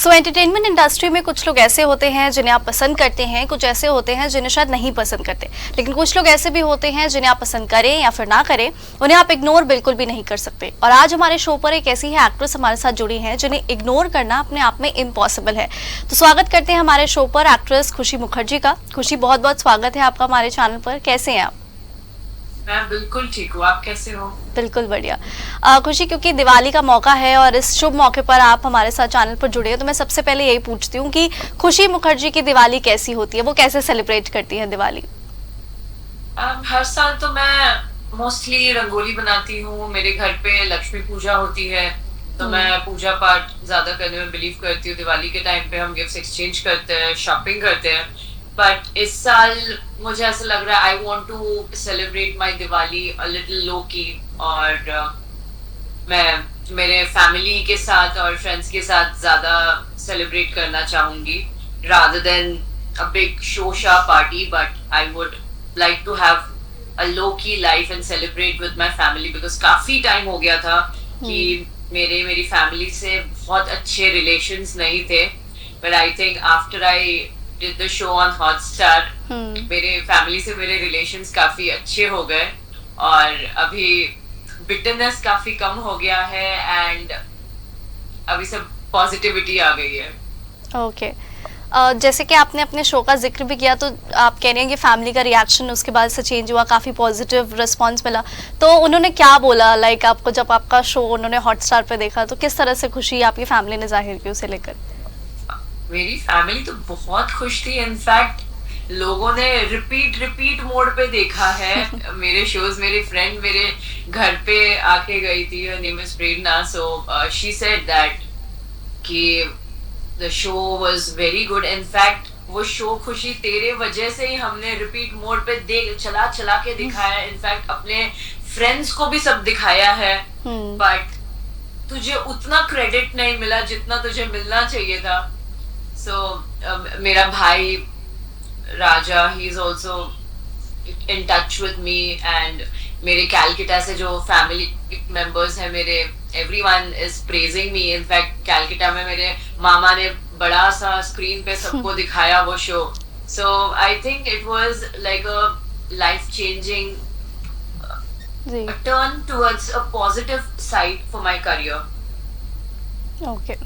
सो entertainment industry में कुछ लोग ऐसे होते हैं जिन्हें आप पसंद करते हैं, कुछ ऐसे होते हैं जिन्हें शायद नहीं पसंद करते, लेकिन कुछ लोग ऐसे भी होते हैं जिन्हें आप पसंद करें या फिर ना करें, उन्हें आप इग्नोर बिल्कुल भी नहीं कर सकते। और आज हमारे शो पर एक ऐसी है एक्ट्रेस हमारे साथ जुड़ी हैं जिन्हें इग्नोर करना अपने आप में इम्पॉसिबल है। तो स्वागत करते हैं हमारे शो पर एक्ट्रेस खुशी मुखर्जी का। खुशी, बहुत बहुत स्वागत है आपका हमारे चैनल पर। कैसे हैं आप? मैं बिल्कुल ठीक हूँ, आप कैसे हो? बिल्कुल बढ़िया। खुशी, क्योंकि दिवाली का मौका है और इस शुभ मौके पर आप हमारे साथ चैनल पर जुड़े हैं, तो मैं सबसे पहले यही पूछती हूँ कि खुशी मुखर्जी की दिवाली कैसी होती है, वो कैसे सेलिब्रेट करती है दिवाली? हर साल तो मैं मोस्टली रंगोली बनाती हूँ। मेरे घर पे लक्ष्मी पूजा होती है, तो मैं पूजा पाठ ज्यादा करने में बिलीव करती हूँ। दिवाली के टाइम पे हम गिफ्ट एक्सचेंज करते हैं, शॉपिंग करते हैं। बट इस साल मुझे ऐसा लग रहा है I want to celebrate my Diwali a little low key, और मैं मेरे फैमिली के साथ और फ्रेंड्स के साथ ज्यादा सेलिब्रेट करना चाहूंगी rather than a big Shosha party. But I would like to have a low key life and celebrate with my family, because काफी टाइम हो गया था कि मेरी फैमिली से बहुत अच्छे रिलेशंस नहीं थे। but I think after I did the show on Hotstar, मेरे फैमिली से मेरे रिलेशंस काफी अच्छे हो गए और अभी बिटरनेस काफी कम हो गया है एंड अभी सब पॉजिटिविटी आ गई है। ओके। जैसे कि आपने अपने शो का जिक्र भी किया, तो आप कह रहे हैं कि फैमिली का रिएक्शन उसके बाद से चेंज हुआ, काफ़ी पॉजिटिव रिस्पांस मिला। तो उन्होंने क्या बोला, लाइक आपको जब आपका शो उन्होंने हॉटस्टार पे देखा, तो किस तरह से खुशी आपकी फैमिली ने जाहिर की उसे लेकर? मेरी फैमिली तो बहुत खुश थी। इनफैक्ट लोगों ने रिपीट मोड पे देखा है मेरे शोज। मेरे फ्रेंड मेरे घर पे आके गई थी, her name is Prerna, so she said that कि the show was very good. In fact वो शो खुशी तेरे वजह से ही हमने रिपीट मोड पे चला के दिखाया। इनफैक्ट अपने फ्रेंड्स को भी सब दिखाया है, बट तुझे उतना क्रेडिट नहीं मिला जितना तुझे मिलना चाहिए था। सो मेरा भाई Raja, he is also in touch with me, and मेरे कैलकटा से जो फैमिली मेंबर्स हैं मेरे, everyone is praising me. In fact Calcutta में मेरे मामा ने बड़ा सा स्क्रीन पे सबको दिखाया वो show. So I think it was like a life changing turn towards a positive side for my career. Okay,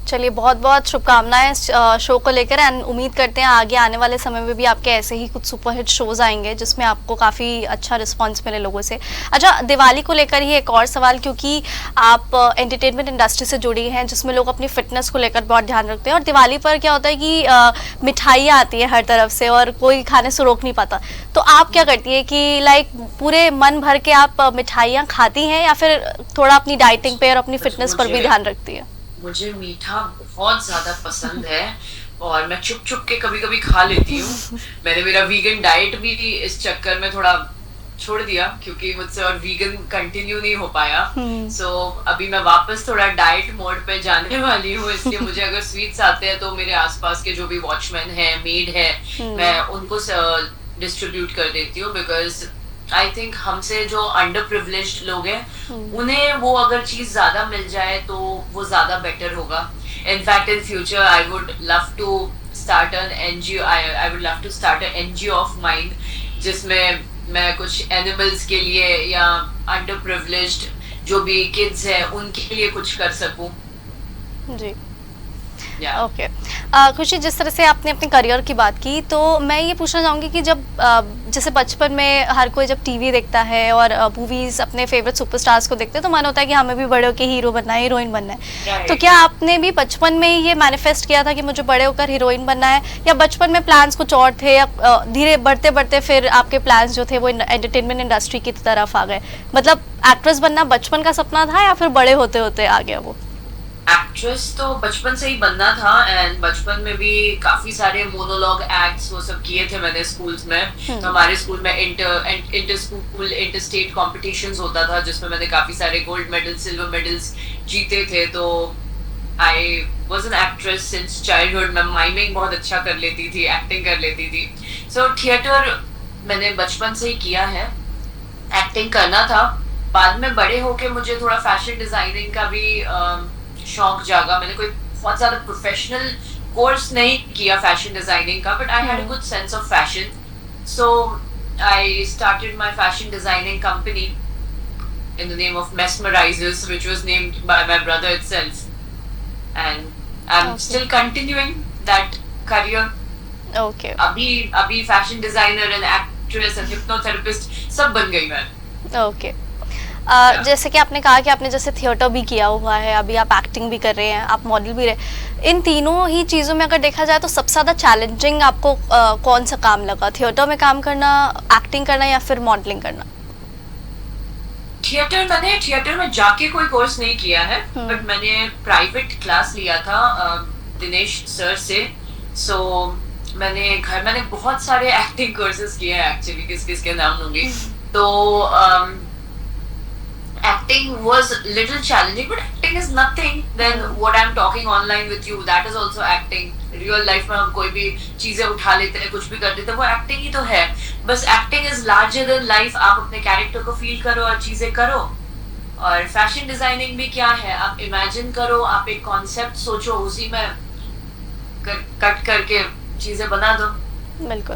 चलिए बहुत बहुत शुभकामनाएं इस शो को लेकर, एंड उम्मीद करते हैं आगे आने वाले समय में भी आपके ऐसे ही कुछ सुपरहिट शोज आएंगे जिसमें आपको काफ़ी अच्छा रिस्पांस मिले लोगों से। अच्छा, दिवाली को लेकर ही एक और सवाल, क्योंकि आप एंटरटेनमेंट इंडस्ट्री से जुड़ी हैं जिसमें लोग अपनी फिटनेस को लेकर बहुत ध्यान रखते हैं, और दिवाली पर क्या होता है कि मिठाइयाँ आती है हर तरफ से और कोई खाने से रोक नहीं पाता। तो आप क्या करती है कि लाइक पूरे मन भर के आप मिठाइयाँ खाती हैं या फिर थोड़ा अपनी डाइटिंग पे और अपनी फिटनेस पर भी ध्यान रखती है? मुझे मीठा बहुत ज्यादा पसंद है और मैं चुप के कभी कभी खा लेती हूँ। मैंने मेरा वीगन डाइट भी इस चक्कर में थोड़ा छोड़ दिया क्योंकि मुझसे और वीगन कंटिन्यू नहीं हो पाया। सो अभी मैं वापस थोड़ा डाइट मोड पे जाने वाली हूँ। इसलिए मुझे अगर स्वीट्स आते हैं तो मेरे आसपास के जो भी वॉचमैन है, मेड है, मैं उनको डिस्ट्रीब्यूट कर देती हूँ, बिकॉज आई थिंक हमसे जो अंडर प्रिविलेज्ड लोग हैं उन्हें वो अगर चीज ज्यादा मिल जाए तो वो ज्यादा बेटर होगा। In fact in future I would love to start an NGO, I would love to start an NGO of mind, जिसमें मैं कुछ एनिमल्स के लिए या अंडर प्रिविलेज्ड जो भी किड्स हैं उनके लिए कुछ कर सकूं। जी ओके। खुशी, जिस तरह से आपने अपने करियर की बात की, तो मैं ये पूछना चाहूँगी कि जब जैसे बचपन में हर कोई जब टीवी देखता है और मूवीज़ अपने फेवरेट सुपरस्टार्स को देखते हैं तो मन होता है कि हमें भी बड़े होकर हीरो बनना है, हीरोइन बनना है। तो क्या आपने भी बचपन में ये मैनिफेस्ट किया था कि मुझे बड़े होकर हीरोइन बनना है, या बचपन में प्लान्स कुछ और थे, या धीरे बढ़ते बढ़ते फिर आपके प्लान्स जो थे वो एंटरटेनमेंट इंडस्ट्री की तरफ आ गए? मतलब एक्ट्रेस बनना बचपन का सपना था या फिर बड़े होते होते आ गया वो? एक्ट्रेस तो बचपन से ही बनना था, एंड बचपन में भी काफी सारे मोनोलॉग एक्ट्स वो सब किए थे मैंने स्कूल्स में। तो हमारे स्कूल में inter school inter state competitions होता था जिसमें मैंने काफी सारे गोल्ड मेडल, सिल्वर मेडल्स जीते थे। तो I was an actress since childhood. मैं माइमिंग बहुत अच्छा कर लेती थी, एक्टिंग कर लेती थी। सो थिएटर मैंने बचपन से ही किया है, एक्टिंग करना था। बाद में बड़े होके मुझे थोड़ा फैशन डिजाइनिंग का भी शौक जागा। मैंने कोई बहुत ज्यादा प्रोफेशनल कोर्स नहीं किया फैशन डिजाइनिंग का, but I had a good sense of fashion. So I started my fashion designing company in the name of Mesmerizers, which was named by my brother itself, and I'm still continuing that career. Okay अभी fashion designer and actress and hypnotherapist सब बन गई मैं. Okay. जैसे कि आपने कहा कि आपने जैसे थिएटर भी किया हुआ है, अभी आप एक्टिंग भी कर रहे हैं, आप मॉडल भी रहे. इन तीनों ही चीज़ों में अगर देखा जाए तो सबसे ज़्यादा चैलेंजिंग आपको कौन सा काम लगा? थिएटर में काम करना, एक्टिंग करना, या फिर मॉडलिंग करना? थिएटर में जाके कोई कोर्स नहीं किया है, बट मैंने प्राइवेट क्लास लिया था दिनेश सर से. सो मैंने बहुत सारे एक्टिंग कोर्सेज किए हैं एक्चुअली, किस किस के नाम लूंगी. तो acting was little challenging, but acting is nothing than what I'm talking online with you. That is also acting. Real life में हम कोई भी चीजें उठा लेते हैं, कुछ भी कर देते हैं, वो acting ही तो है. बस acting is larger than life. आप अपने character को feel करो और चीजें करो. और फैशन डिजाइनिंग भी क्या है, आप इमेजिन करो, आप एक कॉन्सेप्ट सोचो, उसी में कट करके चीजें बना दो. बिल्कुल.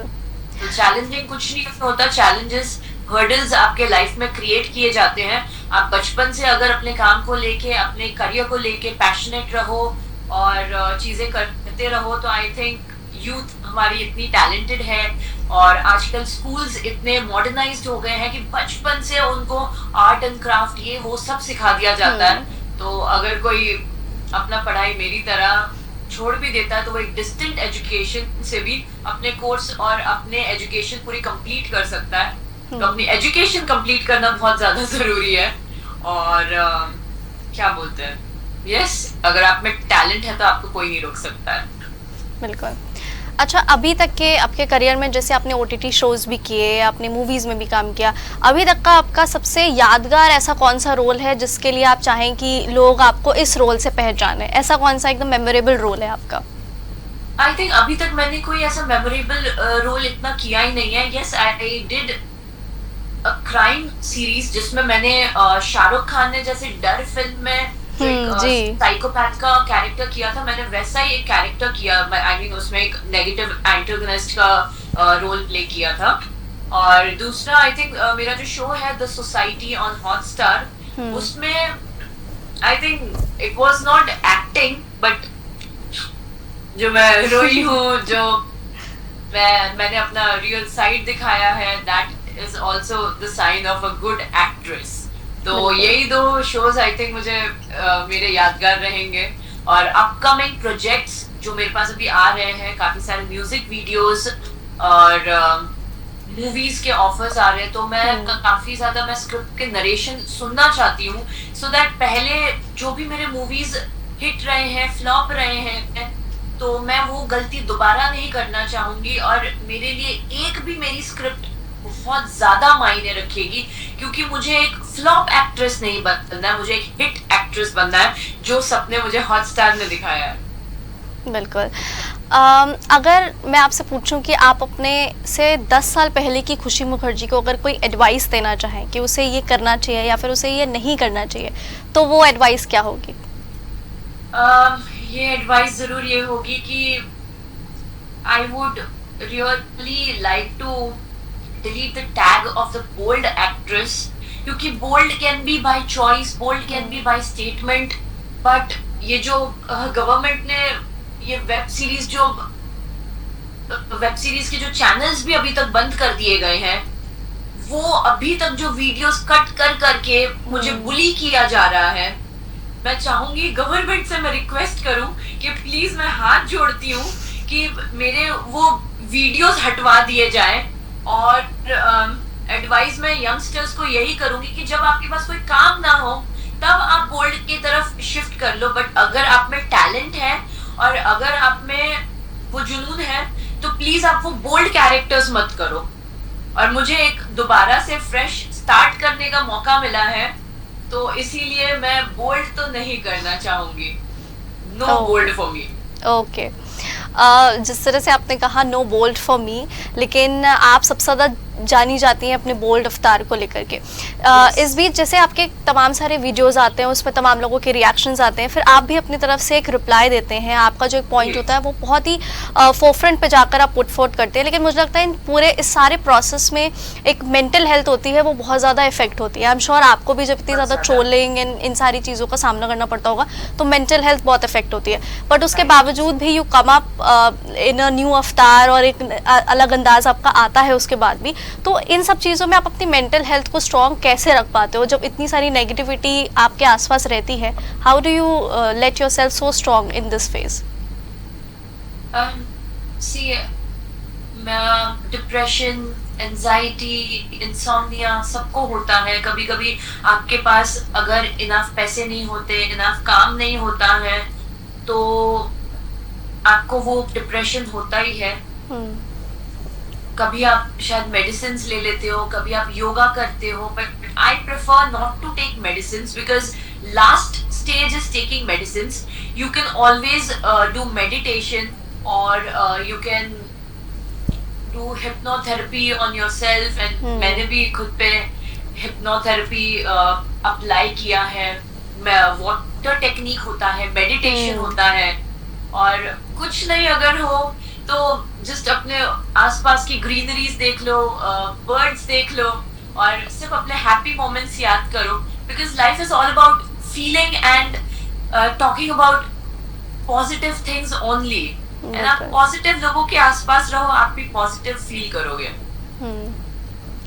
तो चैलेंजिंग कुछ नहीं होता. चैलेंजेस, हर्डल्स आपके लाइफ में क्रिएट किए जाते हैं. आप बचपन से अगर अपने काम को लेके, अपने करियर को लेके पैशनेट रहो और चीजें करते रहो, तो आई थिंक यूथ हमारी इतनी टैलेंटेड है. और आजकल स्कूल्स इतने मॉडर्नाइज्ड हो गए हैं कि बचपन से उनको आर्ट एंड क्राफ्ट ये वो सब सिखा दिया जाता है. तो अगर कोई अपना पढ़ाई मेरी तरह छोड़ भी देता है, तो वो एक डिस्टेंट एजुकेशन से भी अपने कोर्स और अपने एजुकेशन पूरी कंप्लीट कर सकता है. तो अपनी एजुकेशन कंप्लीट करना बहुत ज्यादा जरूरी है. और क्या बोलते हैं, यस, अगर आप में टैलेंट है तो आपको कोई नहीं रोक सकता है. बिल्कुल. अच्छा, अभी तक के आपके करियर में जैसे आपने OTT शोज भी किए, आपने मूवीज में भी काम किया, अभी तक का आपका सबसे यादगार ऐसा कौन सा रोल है जिसके लिए आप चाहें कि लोग आपको इस रोल से पहचाने? ऐसा कौन सा एकदम मेमोरेबल रोल है आपका? आई थिंक अभी तक मैंने कोई ऐसा मेमोरेबल रोल इतना किया ही नहीं है. Yes, I did crime series जिसमें मैंने शाहरुख खान ने जैैसे डर फिल्म में साइकोपैथ का कैरेक्टर किया था, मैंने वैसा ही एक कैरेक्टर किया. आई मीन उसमें एक नेगेटिव एंटागोनिस्ट का रोल प्ले किया था. और दूसरा आई थिंक मेरा जो शो है द सोसाइटी ऑन हॉटस्टार, उसमें I think it was not acting, but जो मैं रोई हूँ, जो मैंने अपना रियल साइड दिखाया है, that is also the sign of a good actress. तो यही दो शोज आई थिंक मुझे मेरे यादगार रहेंगे. और अपकमिंग प्रोजेक्ट्स जो मेरे पास अभी आ रहे हैं, काफी सारे म्यूजिक वीडियोस और मूवीज के ऑफर्स आ रहे हैं. तो मैं काफी ज्यादा मैं स्क्रिप्ट के नरेशन सुनना चाहती हूँ, सो दैट पहले जो भी मेरे मूवीज हिट रहे हैं, फ्लॉप रहे हैं, तो मैं वो गलती दोबारा नहीं करना चाहूंगी. और मेरे लिए एक भी मेरी स्क्रिप्ट बहुत ज्यादा मायने रखेगी, क्योंकि मुझे एक फ्लॉप एक्ट्रेस नहीं बनना है, मुझे एक हिट एक्ट्रेस बनना है, जो सपने मुझे हॉटस्टार ने दिखाया है. बिल्कुल. अगर मैं आपसे पूछूं कि आप अपने से 10 साल पहले की खुशी मुखर्जी को अगर कोई एडवाइस देना चाहें कि उसे ये करना चाहिए या फिर उसे ये नहीं करना चाहिए, तो वो एडवाइस क्या होगी? ये एडवाइस जरूर ये होगी कि I would really like to delete the tag of the bold actress, क्योंकि bold can be by choice, bold can be by statement, but ये जो गवर्नमेंट ने ये वेब सीरीज के जो चैनल्स भी अभी तक बंद कर दिए गए हैं, वो अभी तक जो वीडियोस कट कर करके मुझे बुली किया जा रहा है. मैं चाहूंगी, गवर्नमेंट से मैं रिक्वेस्ट करूं कि प्लीज, मैं हाथ जोड़ती हूँ कि मेरे वो वीडियोस हटवा दिए जाएं. और एडवाइस मैं यंगस्टर्स को यही करूंगी कि जब आपके पास कोई काम ना हो, तब आप बोल्ड की तरफ शिफ्ट कर लो. बट अगर आप में टैलेंट है और अगर आप में वो जुनून है, तो प्लीज आप वो बोल्ड कैरेक्टर्स मत करो. और मुझे एक दोबारा से फ्रेश स्टार्ट करने का मौका मिला है, तो इसीलिए मैं बोल्ड तो नहीं करना चाहूंगी. No bold for me. Okay. जिस तरह से आपने कहा नो बोल्ड फॉर मी, लेकिन आप सबसे ज़्यादा जानी जाती हैं अपने बोल्ड अवतार को लेकर के। इस बीच जैसे आपके तमाम सारे वीडियोस आते हैं, उस पर तमाम लोगों के रिएक्शंस आते हैं, फिर आप भी अपनी तरफ से एक रिप्लाई देते हैं, आपका जो एक पॉइंट होता है वो बहुत ही फोरफ्रंट पे जाकर आप पुट फोर्थ करते हैं। लेकिन मुझे लगता है इन पूरे इस सारे प्रोसेस में एक मेंटल हेल्थ होती है, वो बहुत ज़्यादा इफेक्ट होती है। आई एम श्योर आपको भी जब इतनी ज़्यादा ट्रोलिंग इन सारी चीज़ों का सामना करना पड़ता होगा तो मेंटल हेल्थ बहुत इफेक्ट होती है, बट उसके बावजूद भी you come up in a new अवतार और एक अलग अंदाज आपका आता है उसके बाद भी। तो इन सब चीज़ों में आप अपनी मेंटल हेल्थ को स्ट्रॉन्ग कैसे रख पाते हो जब इतनी सारी नेगेटिविटी आपके आसपास रहती है? How do you let your self so strong in this phase? Depression, anxiety, insomnia सबको होता है। कभी कभी आपके पास अगर इनफ पैसे नहीं होते, इनफ काम नहीं होता है, तो आपको वो डिप्रेशन होता ही है। कभी आप शायद मेडिसिन ले लेते हो, कभी आप योगा करते हो, but I prefer not to take medicine because last stage is taking medicine. You can always do meditation और you can do hypnotherapy on yourself. And मैंने भी खुद पे हिप्नोथेरेपी अप्लाई किया है। वाटर टेक्निक होता है, मेडिटेशन होता है, और कुछ नहीं अगर हो तो जस्ट अपने आसपास की ग्रीनरीज देख लो, बर्ड्स देख लो, और सिर्फ अपने हैप्पी मोमेंट्स याद करो, because life is all about feeling and talking about positive things only. And आप पॉजिटिव लोगों के आसपास रहो, आप भी पॉजिटिव फील करोगे।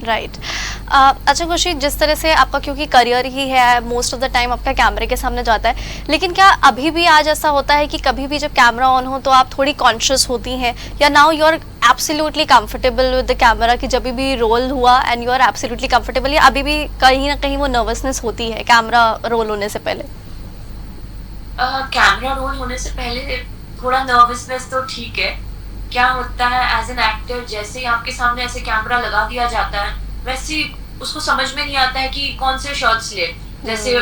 राइट। अच्छा खुशी, जिस तरह से आपका क्योंकि करियर ही है, मोस्ट ऑफ द टाइम आपका कैमरे के सामने जाता है, लेकिन क्या अभी भी आज ऐसा होता है कि कभी भी जब कैमरा ऑन हो तो आप थोड़ी कॉन्शियस होती हैं, या now you are absolutely comfortable with the camera कि जब भी रोल हुआ and you are absolutely comfortable, या अभी भी कहीं ना कहीं वो नर्वसनेस होती है कैमरा रोल होने से पहले? कैमरा रोल होने से पहले थोड़ा नर्वसनेस तो ठीक है। क्या होता है एज एन एक्टर, जैसे ही आपके सामने ऐसे कैमरा लगा दिया जाता है, वैसे उसको समझ में नहीं आता है कि कौन से शॉट्स ले। जैसे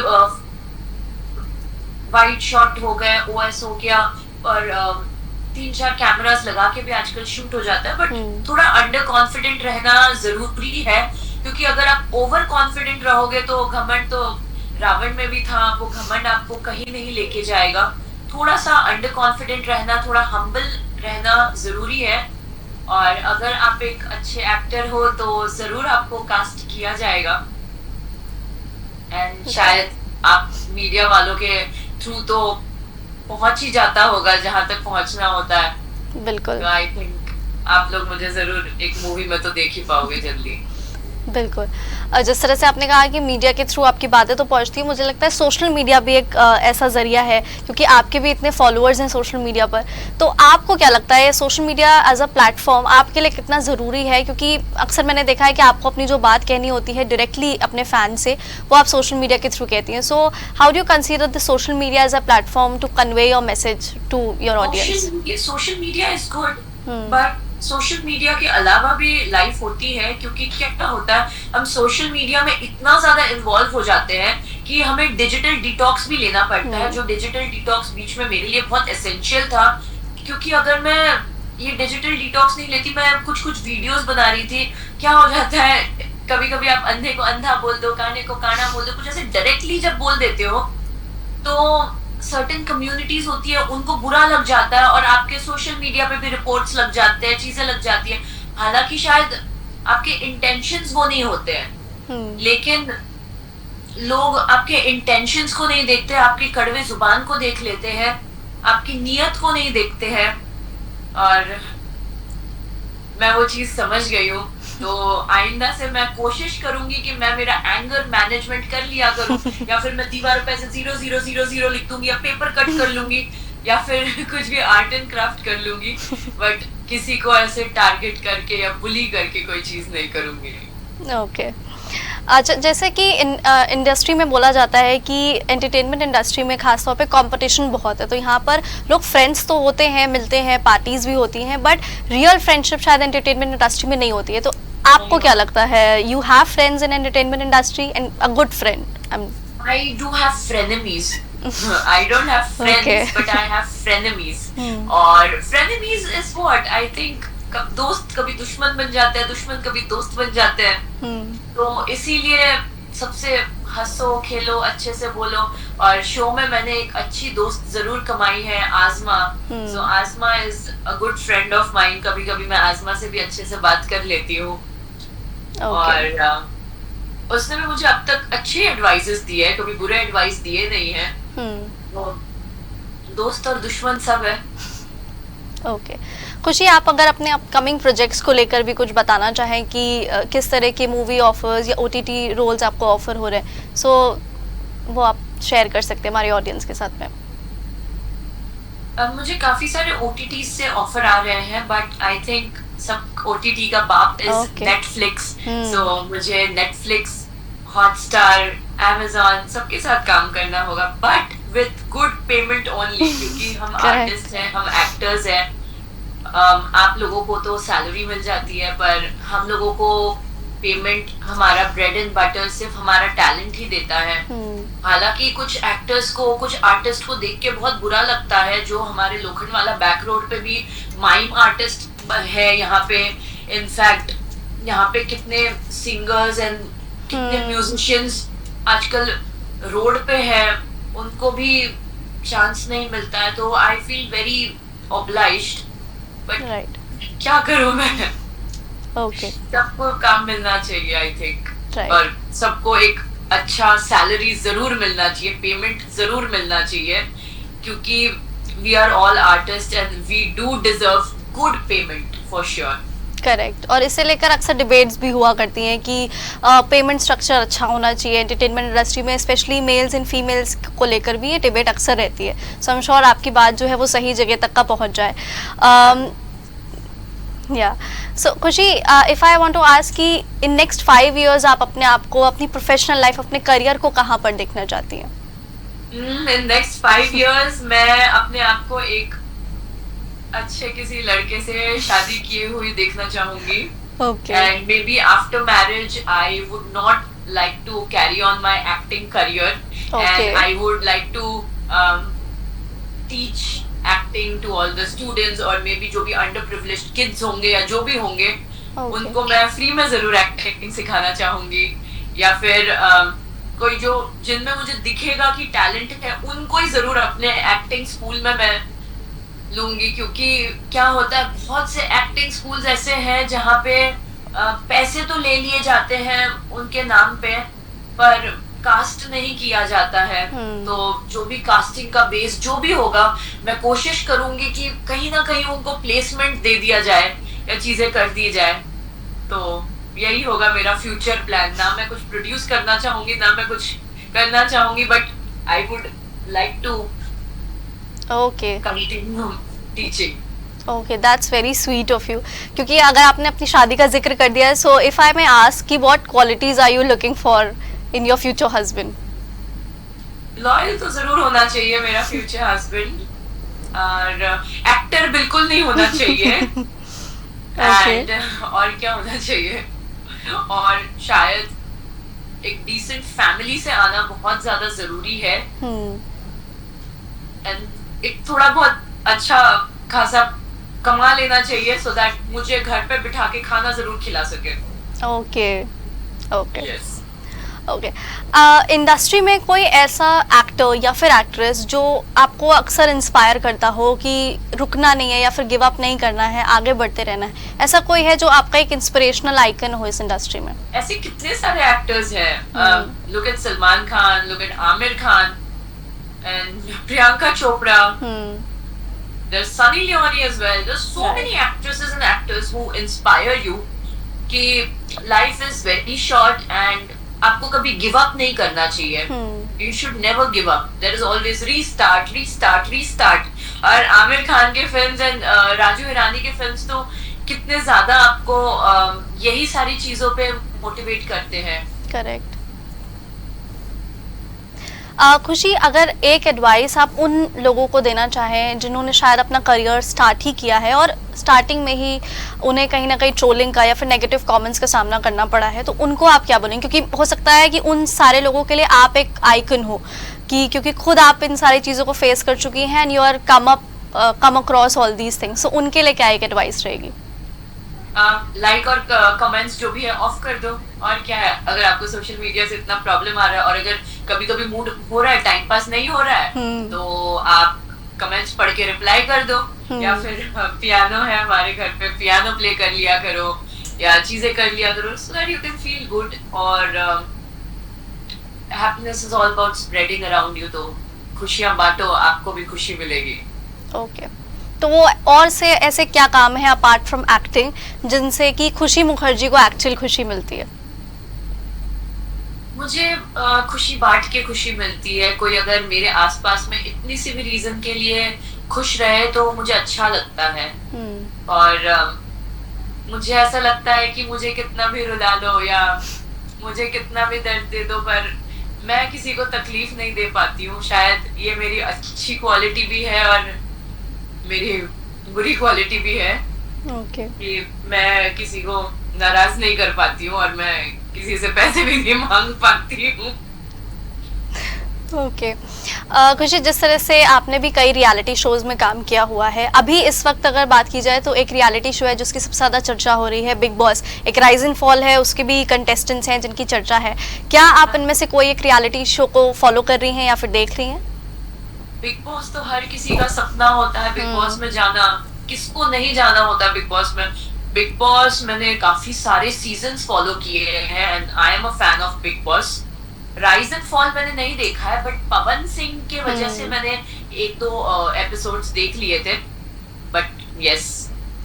वाइड शॉट हो गए, ओएस हो गया, और 3-4 कैमरास लगा के भी आजकल शूट हो जाता है। बट थोड़ा अंडर कॉन्फिडेंट रहना जरूरी है, क्योंकि अगर आप ओवर कॉन्फिडेंट रहोगे तो घमंड तो रावण में भी था, वो घमंड आपको कहीं नहीं लेके जाएगा। थोड़ा सा अंडर कॉन्फिडेंट रहना, थोड़ा हम्बल रहना जरूरी है। और अगर आप एक अच्छे एक्टर हो तो जरूर आपको कास्ट किया जाएगा, एंड शायद आप मीडिया वालों के थ्रू तो पहुंच ही जाता होगा जहां तक पहुंचना होता है। बिल्कुल। आई थिंक आप लोग मुझे जरूर एक मूवी में तो देख ही पाओगे जल्दी। बिल्कुल। जिस तरह से आपने कहा कि मीडिया के थ्रू आपकी बातें तो पहुंचती है, मुझे लगता है सोशल मीडिया भी एक ऐसा जरिया है, क्योंकि आपके भी इतने फॉलोअर्स हैं सोशल मीडिया पर। तो आपको क्या लगता है social media as a platform आपके लिए कितना ज़रूरी है? क्योंकि अक्सर मैंने देखा है कि आपको अपनी जो बात कहनी होती है डायरेक्टली अपने फैन से, वो आप सोशल मीडिया के थ्रू कहती हैं। So how do you consider the social media as a platform to convey your message to your audience? Social media is good, but social media के अलावा भी लाइफ होती है, क्योंकि क्या होता है, हम सोशल मीडिया में इतना ज्यादा इन्वॉल्व हो जाते हैं कि हमें डिजिटल डिटॉक्स भी लेना पड़ता है। जो डिजिटल डिटॉक्स बीच में मेरे लिए बहुत एसेंशियल था, क्योंकि अगर मैं ये डिजिटल डिटॉक्स नहीं लेती, मैं कुछ वीडियोस बना रही थी, क्या हो जाता है कभी कभी आप अंधे को अंधा बोल दो, काने को काना बोल दो, कुछ ऐसे डायरेक्टली जब बोल देते हो तो सर्टेन कम्युनिटीज होती है उनको बुरा लग जाता है, और आपके सोशल मीडिया पे भी रिपोर्ट्स लग जाते हैं, चीजें लग जाती हैं। हालांकि शायद आपके इंटेंशंस वो नहीं होते हैं, लेकिन लोग आपके इंटेंशंस को नहीं देखते, आपकी कड़वे जुबान को देख लेते हैं, आपकी नीयत को नहीं देखते हैं। और मैं वो चीज समझ गई हूँ, तो आइंदा से मैं कोशिश करूंगी कि मैं मेरा एंगर मैनेजमेंट कर लिया करूं, या फिर मैं दीवारों पे ऐसे 0000 लिख दूंगी, या पेपर कट कर लूंगी, या फिर कुछ भी आर्ट एंड क्राफ्ट कर लूंगी, बट किसी को ऐसे टारगेट करके या बुली करके कोई चीज नहीं करूंगी। ओके। अच्छा, जैसे कि इंडस्ट्री में बोला जाता है कि एंटरटेनमेंट इंडस्ट्री में खासतौर पे कंपटीशन बहुत है, तो यहाँ पर लोग फ्रेंड्स तो होते हैं, मिलते हैं, पार्टीज भी होती हैं, बट रियल फ्रेंडशिप शायद एंटरटेनमेंट इंडस्ट्री में नहीं होती है। तो आपको क्या लगता है, you have friends in entertainment industry and a good friend? I do have frenemies. I don't have friends, but I have frenemies. और frenemies is what I think कब दोस्त कभी दुश्मन बन जाते हैं, दुश्मन कभी दोस्त बन जाते हैं। तो इसीलिए सबसे हंसो खेलो, अच्छे से बोलो। और शो में मैंने एक अच्छी दोस्त जरूर कमाई है, आजमा। सो आजमा is a good friend of mine. कभी कभी मैं आजमा से भी अच्छे से बात कर लेती हूँ। और उसने भी मुझे अब तक अच्छे एडवाइसेस दिए हैं, कभी बुरे एडवाइस दिए नहीं है। तो दोस्त और दुश्मन सब है। ओके खुशी, आप अगर अपने अपकमिंग प्रोजेक्ट्स को लेकर भी कुछ बताना चाहें कि किस तरह के मूवी ऑफर्स या ओटीटी रोल्स आपको ऑफर हो रहे हैं, सो वो आप शेयर कर सकते हैं हमारी ऑडियंस के साथ में। मुझे काफी सारे ओटीटी से ऑफर आ रहे हैं, बट आई थिंक सब ओटीटी का बाप इज नेटफ्लिक्स। सो मुझे नेटफ्लिक्स, हॉटस्टार, अमेज़न सबके साथ काम करना होगा, but with good payment only, क्योंकि हम आर्टिस्ट हैं, हम एक्टर्स हैं। आप लोगों को तो सैलरी मिल जाती है, पर हम लोगों को पेमेंट, हमारा ब्रेड एंड बटर सिर्फ हमारा टैलेंट ही देता है। हालांकि कुछ एक्टर्स को, कुछ आर्टिस्ट को देख के बहुत बुरा लगता है, जो हमारे लोखंडवाला बैक रोड पे भी माइम आर्टिस्ट है यहाँ पे। इनफैक्ट यहाँ पे कितने सिंगर्स एंड कितने म्यूजिशियंस आजकल रोड पे हैं, उनको भी चांस नहीं मिलता है। तो I feel very obliged, but क्या करूं मैं। सबको काम मिलना चाहिए आई थिंक, और सबको एक अच्छा सैलरी जरूर मिलना चाहिए, पेमेंट जरूर मिलना चाहिए, क्योंकि we are all artist and we do deserve good payment for sure. Correct. और इसे लेकर अक्सर डिबेट्स भी हुआ करती हैं कि पेमेंट स्ट्रक्चर अच्छा होना चाहिए एंटरटेनमेंट इंडस्ट्री में, स्पेशली मेल्स एंड फीमेल्स को लेकर भी ये डिबेट अक्सर रहती है। सो आई एम श्योर आपकी बात जो है वो सही जगह तक का पहुंच जाए। Yeah so Khushi, if I want to ask कि इन नेक्स्ट 5 years आप अपने आप को, अपनी प्रोफेशनल लाइफ, अपने करियर को कहाँ पर देखना चाहती हैं? इन नेक्स्ट 5 years मैं अपने आप को एक अच्छे किसी लड़के से शादी किए हुई देखना चाहूंगी। And maybe after marriage I would not like to carry on my acting career, and I would like to teach acting to all the students, और मे बी जो भी अंडर प्रिविलेज्ड किड्स होंगे या जो भी होंगे, उनको मैं फ्री में जरूर एक्टिंग सिखाना चाहूंगी। या फिर कोई जो जिनमें मुझे दिखेगा कि टैलेंट है, उनको ही जरूर अपने एक्टिंग स्कूल में मैं लूंगी। क्योंकि क्या होता है, बहुत से एक्टिंग स्कूल्स ऐसे हैं जहाँ पे पैसे तो ले लिए जाते हैं उनके नाम पे, पर कास्ट नहीं किया जाता है। तो जो भी कास्टिंग का बेस जो भी होगा, मैं कोशिश करूंगी कि कहीं ना कहीं उनको प्लेसमेंट दे दिया जाए या चीजें कर दी जाए। तो यही होगा मेरा फ्यूचर प्लान। ना मैं कुछ प्रोड्यूस करना चाहूंगी, ना मैं कुछ करना चाहूंगी, but I would like to continue teaching. Okay, that's very sweet of you. क्योंकि अगर आपने अपनी शादी का जिक्र कर दिया है, so if I may ask कि what qualities are you looking for in your future husband? Loyal तो जरूर होना चाहिए मेरा फ्यूचर हस्बैंड, और एक्टर बिल्कुल नहीं होना चाहिए। एंड और क्या होना चाहिए, और शायद एक डिसेंट फैमिली से आना बहुत ज्यादा जरूरी है। एंड एक थोड़ा बहुत अच्छा खासा कमा लेना चाहिए, सो दैट मुझे घर पे बिठा के खाना जरूर खिला सके। Okay okay okay. इंडस्ट्री में कोई ऐसा एक्टर या फिर एक्ट्रेस जो आपको अक्सर इंस्पायर करता हो कि रुकना नहीं है या फिर गिव अप नहीं करना है, आगे बढ़ते रहना है, ऐसा कोई है जो आपका एक इंस्पिरेशनल आइकन हो इस इंडस्ट्री में? ऐसे कितने सारे एक्टर्स हैं। Look at Salman Khan, look at Aamir Khan and Priyanka Chopra, there's Sunny Leone as well. There's so many actresses and actors who inspire you कि life is very short and आपको कभी गिव अप नहीं करना चाहिए। You should never give up. There is always restart, restart, restart. और आमिर खान के films and Raju Hirani के films तो कितने ज्यादा आपको यही सारी चीजों पे मोटिवेट करते हैं। करेक्ट। खुशी, अगर एक एडवाइस आप उन लोगों को देना चाहें जिन्होंने शायद अपना करियर स्टार्ट ही किया है और स्टार्टिंग में ही उन्हें कहीं ना कहीं ट्रोलिंग का या फिर नेगेटिव कमेंट्स का सामना करना पड़ा है, तो उनको आप क्या बोलेंगे? क्योंकि हो सकता है कि उन सारे लोगों के लिए आप एक आइकन हो, कि क्योंकि खुद आप इन सारी चीज़ों को फेस कर चुकी हैं and you are come across all these things, तो उनके लिए क्या एक एडवाइस रहेगी? लाइक और कमेंट्स जो भी है ऑफ कर दो। और क्या है, अगर आपको सोशल मीडिया से इतना प्रॉब्लम आ रहा है और अगर कभी कभी मूड हो रहा है, टाइम पास नहीं हो रहा है, तो आप कमेंट्स पढ़ के रिप्लाई कर दो। या फिर पियानो है हमारे घर पे, पियानो प्ले कर लिया करो या चीजें कर लिया करो, so that you can feel good. और happiness is all about spreading around you, तो खुशियां बांटो, आपको भी खुशी मिलेगी। ओके तो वो और से ऐसे क्या काम है अपार्ट फ्रॉम एक्टिंग जिनसे कि खुशी मुखर्जी को एक्चुअल खुशी मिलती है? मुझे खुशी बांट के खुशी मिलती है। कोई अगर मेरे आसपास में इतनी सी भी रीजन के लिए खुश रहे तो मुझे अच्छा लगता है। और मुझे ऐसा लगता है कि मुझे कितना भी रुला दो या मुझे कितना भी दर्द दे दो, पर मैं किसी को तकलीफ नहीं दे पाती हूँ। शायद ये मेरी अच्छी क्वालिटी भी है और मेरी बुरी क्वालिटी भी है। कि मैं किसी को नाराज नहीं कर पाती हूँ और मैं किसी से पैसे भी नहीं मांग पाती हूँ। ओके खुशी, जिस तरह से आपने भी कई रियलिटी शोज में काम किया हुआ है, अभी इस वक्त अगर बात की जाए तो एक रियलिटी शो है जिसकी सबसे ज़्यादा चर्चा हो रही है, बिग बॉस। एक राइज एंड फॉल है, उसके भी कंटेस्टेंट्स हैं जिनकी चर्चा है। क्या आप इनमें से कोई एक रियलिटी शो को फॉलो कर रही हैं या फिर देख रही हैं? बिग बॉस तो हर किसी का सपना होता है, बिग बॉस में जाना। किसको नहीं जाना होता बिग बॉस में। बिग बॉस मैंने काफी सारे सीजन्स फॉलो किए हैं and I am a fan of big boss. Rise and fall मैंने नहीं देखा है, बट पवन सिंह के वजह से मैंने एक दो एपिसोड्स देख लिए थे। But yes,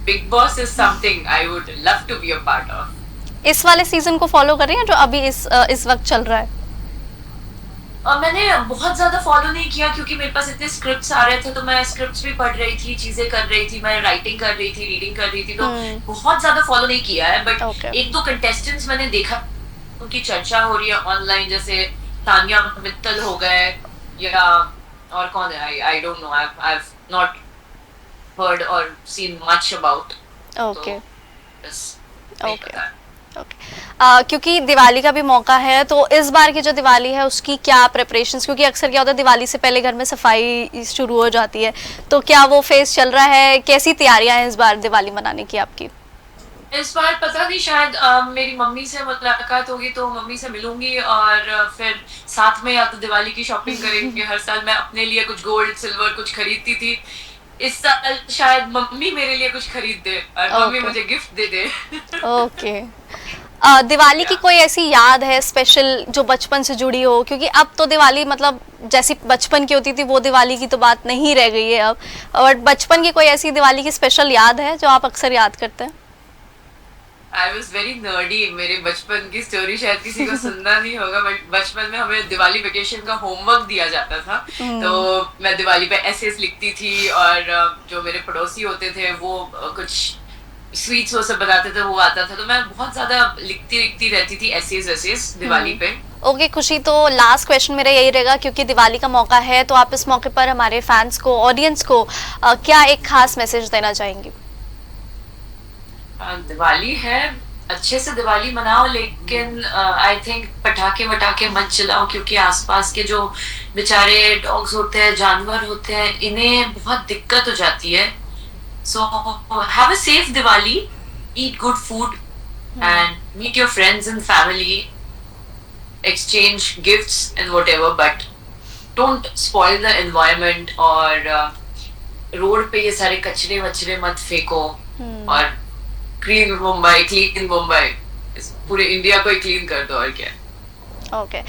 Bigg Boss is something I would love to be a part of. इस वाले सीजन को फॉलो कर रही हैं जो अभी इस वक्त चल रहा है? मैंने बहुत ज्यादा फॉलो नहीं किया क्योंकि मेरे पास इतने स्क्रिप्ट्स आ रहे थे, तो मैं स्क्रिप्ट्स भी पढ़ रही थी, चीजें कर रही थी, मैं राइटिंग कर रही थी, रीडिंग कर रही थी, तो बहुत ज्यादा फॉलो नहीं किया है। बट एक दो कंटेस्टेंट्स मैंने देखा, उनकी चर्चा हो रही है ऑनलाइन, जैसे तानिया मित्तल हो गए या और कौन है, I don't know, I have not heard or seen much about. Okay okay क्योंकि दिवाली का भी मौका है, तो इस बार की जो दिवाली है उसकी क्या प्रिपरेशंस, क्योंकि अक्सर क्या होता है दिवाली से पहले घर में सफाई शुरू हो जाती है, तो क्या वो फेज चल रहा है? कैसी तैयारियां हैं इस बार दिवाली मनाने की आपकी? इस बार पता नहीं, शायद मेरी मम्मी से मुलाकात होगी तो मम्मी से मिलूंगी और फिर साथ में या तो दिवाली की शॉपिंग करेंगे। हर साल मैं अपने लिए कुछ गोल्ड सिल्वर कुछ खरीदती थी, इस साल शायद मम्मी मेरे लिए कुछ खरीद दे और मम्मी मुझे गिफ्ट दे दे। ओके दिवाली की कोई ऐसी याद है स्पेशल जो बचपन से जुड़ी हो? क्योंकि अब तो दिवाली मतलब जैसी बचपन की होती थी वो दिवाली की तो बात नहीं रह गई है अब, और बचपन की कोई ऐसी दिवाली की स्पेशल याद है जो आप अक्सर याद करते हैं? I was very nerdy. मेरे बचपन की स्टोरी शायद किसी को सुनना नहीं होगा, बट बचपन में हमें दिवाली वेकेशन का होमवर्क दिया जाता था, तो मैं दिवाली पे एसेस लिखती थी और जो मेरे पड़ोसी होते थे वो कुछ स्वीट्स वो सब बनाते थे, वो आता था, तो मैं बहुत ज्यादा लिखती रहती थी एसेस दिवाली पे। ओके खुशी, तो लास्ट क्वेश्चन मेरा यही रहेगा, क्योंकि दिवाली का मौका है तो आप इस मौके पर हमारे फैंस को, ऑडियंस को क्या एक खास मैसेज देना चाहेंगे? दिवाली है, अच्छे से दिवाली मनाओ, लेकिन आई थिंक पटाखे वटाखे मत चलाओ, क्योंकि आसपास के जो बेचारे डॉग्स होते हैं, जानवर होते हैं, इन्हें बहुत दिक्कत हो जाती है। So have a safe Diwali, eat good food and meet your friends and family, exchange gifts and whatever, but don't spoil the environment. और रोड पे ये सारे कचरे वचरे मत फेंको और क्लीन मुंबई, पूरे इंडिया को ही क्लीन कर दो, और क्या। ओके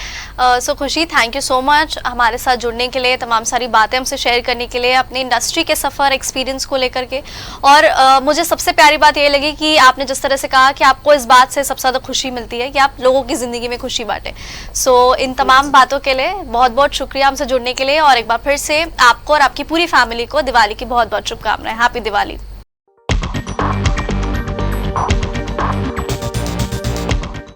सो खुशी, थैंक यू सो मच हमारे साथ जुड़ने के लिए, तमाम सारी बातें हमसे शेयर करने के लिए, अपनी इंडस्ट्री के सफ़र एक्सपीरियंस को लेकर के। और मुझे सबसे प्यारी बात ये लगी कि आपने जिस तरह से कहा कि आपको इस बात से सबसे ज़्यादा खुशी मिलती है कि आप लोगों की ज़िंदगी में खुशी बांटें। सो इन तमाम बातों के लिए बहुत बहुत शुक्रिया हमसे जुड़ने के लिए, और एक बार फिर से आपको और आपकी पूरी फैमिली को दिवाली की बहुत बहुत शुभकामनाएं। हैप्पी दिवाली।